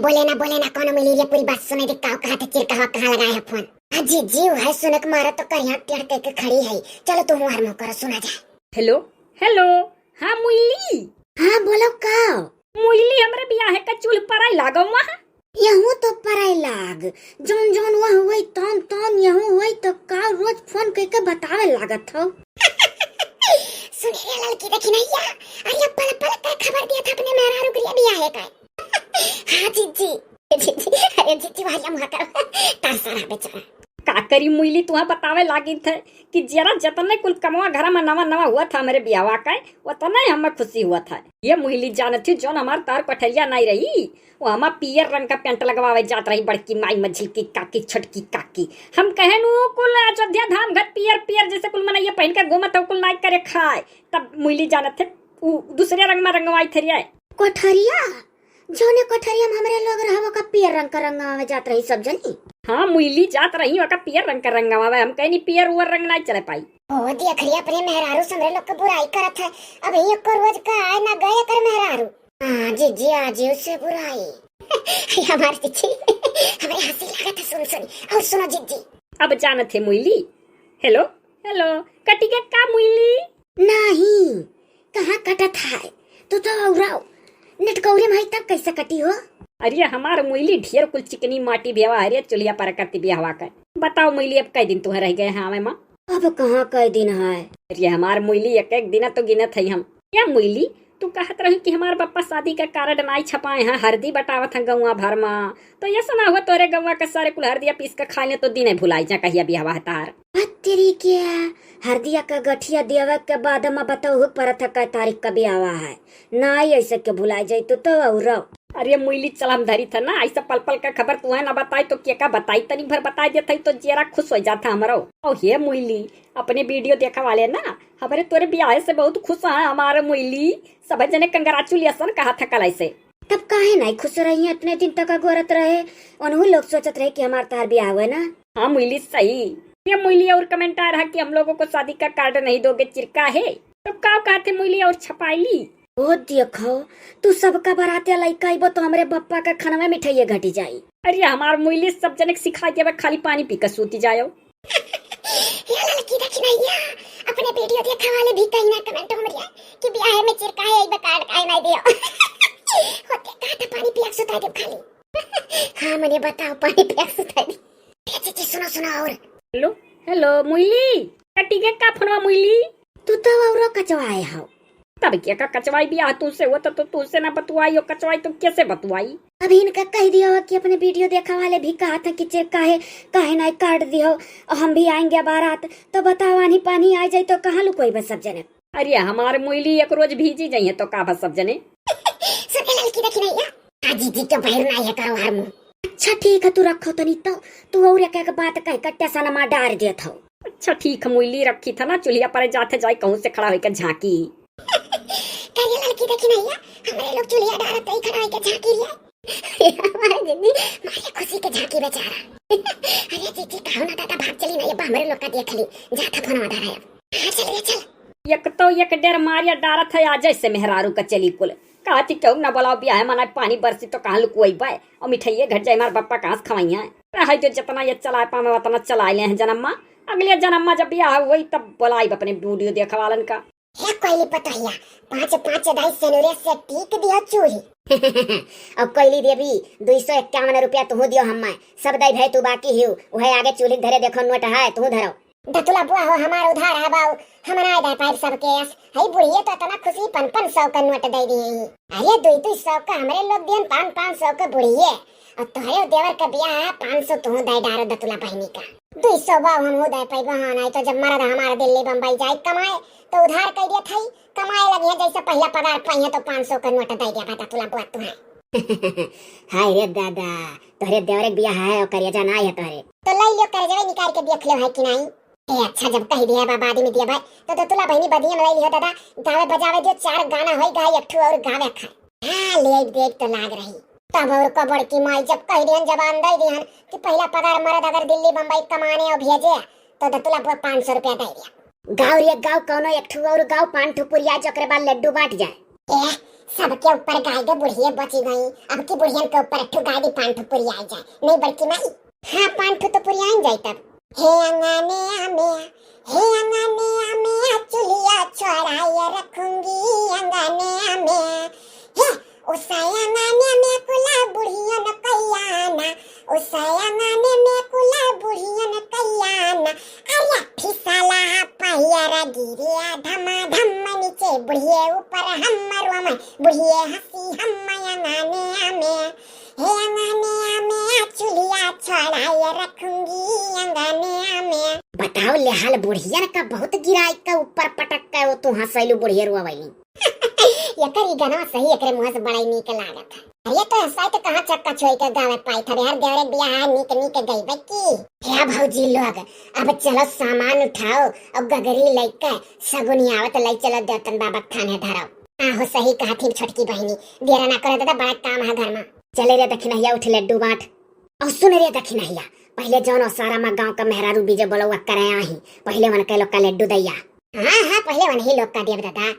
बोले ना कौन मिली रे, पूरी बात सुने दे। कहाँ थे चिरका, कहाँ लगाया है फोन? जी जीव है सुनक मारा तो कर यहाँ टेढ़ के खड़ी है। चलो तुम हमार मुंह करो, सुना जाए। हेलो हेलो, हाँ मुइली। हाँ बोलो का मुइली, हमरे बियाह का चूल पर लागो वहाँ। यहूँ तो पराई लाग, जोन जोन वह हुई तौन तौन यहूँ हुई तो का रोज फोन करके बतावे लागत हो। सुने रे लड़की देखी नहीं या? अरे पल पल का खबर दिया था अपने मेहरा रुक रिया बियाह है का। हाँ जीजी जीजी, अरे जीजी वाला मुहा कर तार सारा बेचारा। का करी मुइली, तुहा बतावे लागी थे कि जरा जतने कुल कमवा घर में नवा नवा हुआ था मेरे बियावा का, उतना ही हमें खुशी हुआ था। ये मुइली जानत थी जोन हमार तार पठरिया नहीं रही, वो हमार पियर रंग का पेंट लगवावे जात रही, बड़की माई मझिल की काकी छोटकी काकी। हम कहे नु कुल अयोध्या धाम घर पियर पियर जैसे कुल मना ये पहन के घूमत हो, कुल नाई करे खाए। तब मुइली जानत थे दूसरे रंग में रंगवाई थे रिया कोठरिया, जोने कोठरिया में हमरे लोग रहवा का पियर रंग का रंगवावे जात रही सब जनी। हाँ मुइली जात रही वका पियर रंग का रंगवावे, हम कहीं पियर उवर रंग नहीं चले पाई। ओ देख रही अपने मेहरारू समरे लोग के बुराई करत है। अब ये को रोज का आए ना गए कर मेहरारू। हां जी जी आज उससे बुराई हमार जीजी हमारे हंसी लागत है सुन सुन। और सुनो जीजी, अब जानत थे मुइली। हेलो हेलो, कटी के का मुइली? नहीं कहाँ कटत है तो औराव नटकौरे में तक कैसे कटी हो? अरे हमार मुइली ढेर कुल चिकनी माटी बेवा अरे चुलिया पर करती बियाहवा का। बताओ मुइली अब कई दिन तुम्हें रह गए हैं हमें माँ? अब कहाँ कई दिन है? अरे हमार मुइली एक एक दिन तो गिनत है हम। क्या मुइली तू कहत रही कि हमार पप्पा शादी का कार्ड नाई छपाए हैं, हरदी बटावत है गौवा भर में, तो ये सुना हुआ तोरे गौवा का सारे कुल हरदिया पीस के खा ले तो दिन भुलाई जा कहिया बियाहवा है तार। तेरी क्या हरदिया का गठिया देवे के बाद में बताऊ परत का तारीख का बियाहवा है ना, ऐसे के भुलाई जाई तो औराव। अरे मुइली चल हम धरी था ना, ऐसा पल पल का खबर तुम्हें ना बताई तो क्या का बताई, तनी भर बता देता तो जरा खुश हो जाता हमारा। और ये मुइली अपने वीडियो देखा वाले ना हमारे तोरे ब्याह से बहुत खुश है हमारे मुइली, सब जने कंग्रेचुलेशन कहा था कल ऐसे। तब काहे नहीं खुश रही है? इतने दिन तक गोरत रहे उन्हों लोग सोचत रहे कि हमार तार ब्याह हुआ ना। हाँ मुइली सही। ये मुइली और कमेंट आ रहा कि हम लोगों को शादी का कार्ड नहीं दोगे चिरका है, तो का कहते मुइली और छपाईली। ओ देखो तू सबका बरातिया लइका आइबो तो हमरे बप्पा का खाना में मिठाई घटी जाई। अरे हमार मुइली सब जने सिखा के खाली पानी पी कर सूती जाओ। ये लड़की देखी नहीं है? अपने वीडियो देखा वाले भी कहीं ना कमेंट हो रहा कि ब्याह में चिरका है एक कार्ड काहे नहीं दियो होते कहा था पानी पिया सुता दे खाली। हां मुझे बताओ पानी पिया सुता दे। जी सुनो सुनो। और हेलो हेलो मुइली, कटी के का फोनवा मुइली? तू तो औरो कचवाए हो। तब क्या का कचवाई बियाह तुझसे हुआ तो तुझसे ना बतवाई, और कचवाई तो कैसे बतवाई? अभी इनका कह दियो कि अपने वीडियो देखा वाले भी कहा था कि चिरका है काहे नहीं कार्ड दियो, और हम भी आएंगे बारात तो बताओ आनी पानी आ जाए तो कहाँ लुकोई बस सब जने। अरे हमारे मुइली एक रोज भीजी जाइए तो का बस सब जने। सुने लड़की देखी नहीं है? जी जी तो बहर नहीं है करो हर मुंह। अच्छा ठीक है तू रखो तो नहीं तो तू और एक बात कह कट्टा सा नमा डार देत हो। अच्छा ठीक है मुइली रखी था ना, चुलिया पर जाते जाए कहूँ से खड़ा होकर झांकी। करिए लड़की देखी नहीं है? हमारे लोग चुलिया डारत ही खड़ा होकर झांकी रिया हमारे जिंदगी मारे खुशी के झांकी बेचारा। अरे जीजी कहो ना दादा भाग चली ना, ये हमारे लोग का देख ली जाता फोन आ रहा है। चल रे चल। एक तो एक डेर मारिया डारत है आज जैसे मेहरारू का चली कुल कहती क्यों ना बोलाओ ब्याह मना पानी बरसी तो कहाँ लुकुई बाय और मिठाइये घट जाए मार पप्पा कहाँ खवाई है रहा जो जितना ये चला पावे उतना चला ले हैं जन्मा। अगले जन्मा जब ब्याह हुई तब बोलाई अपने वीडियो देखा वालन का। है कोई पतोहिया 5 दाई सेनुरे से टीक दिया चूही अब कोयली देवी 251 रुपया तू दियो हम्मा सब दाई भाई तू बाकी हिउ वह आगे चूल्ही धरे देखो नोट है तू धरो दतुला बुआ हो हमार उधार है बाऊ हमरा दे पाइप सब केस हई बुढ़िए तो तना खुशी 500 का नोट दे दी। अरे 200 का हमरे लोग दियन 500 का बुढ़िए और तोहरे देवर का ब्याह है 500 तू दे डारो दतुला बहनी का 200 बाऊ हम हो दे पाइप हां नहीं तो जब मरद हमारा दिल्ली बम्बई जाए कमाए तो उधार कर दिया थई कमाए लगी है जैसे पहला पगार पाई है तो 500 का नोट दे दिया बता तुला बुआ तू है हाय रे दादा तोहरे देवर के ब्याह है और करिया जाना है तोहरे तो लई लियो कर जवे निकाल के देख ले है कि नहीं। ए अच्छा जब कह दिया बाबा आदमी दिया भाई तो तुला बहनी बदिया में लियो दादा गावे बजावे जो 4 गाना होई गाय एकठू और गावे खा हां ले देख तो लाग रही तब और कबड़ की माई जब कह दियन जबान दे दियन कि पहला पगार मरद अगर दिल्ली बम्बई कमाने और भेजे तो तुला 500 रुपया दे दिया गाँव रे गाँव कोनो एकठू और गाँव 5 ठुपुरिया जकरे बाद लड्डू बांट जाए। ए सबके ऊपर गाय दे बुढ़िया बची गई, अब की बुढ़ियन के ऊपर ठु गाय दी 5 ठु पूरी आ जाए, नहीं बड़की माई। हाँ 5 ठु तो पूरी आ जाए तब। हे अंगने में चुलिया छोड़ाए रखूंगी अंगने में, हे उस अंगने में कुला बुढ़ियन कैयाना, उस अंगने में कुला बुढ़ियन कैयाना, अरे फिसला पहिया गिरिया धमाधम नीचे बुढ़िए ऊपर हमरो में, बुढ़िए हंसी हम अंगने में, हे अंगने में चुलिया छोड़ाए रखूंगी अंगने में। बताओ ले हाल बुढ़ियन का बहुत गिराई का ऊपर पटक के वो तू हंसैलू बुढ़िया रुआवैली। यकर ई गाना सही एकरे मुंह से बड़ा नीक लागत है। अरे तो हंसाई तो कहां चक्का छोई के गावे पाई था हर देवरे बियाह नीक नीक गई बकी। हे भौजी लोग अब चलो सामान उठाओ और गगरी लेके सगुनी आवत लै चलो देवतन बाबा थाने धराओ। आहो सही कहा थी छोटकी बहनी, देरा ना करे तो बड़ा काम है घर में। चले रे दखिनहिया उठ लड्डू बांट। और सुन रे दखिनहिया, पहले जौन सारा मा गांव का मेहरारू बीजे बोलवा करे आही, पहले वन के लोग का लड्डू दैया। हाँ हाँ पहले वन ही लोग का देव दादा।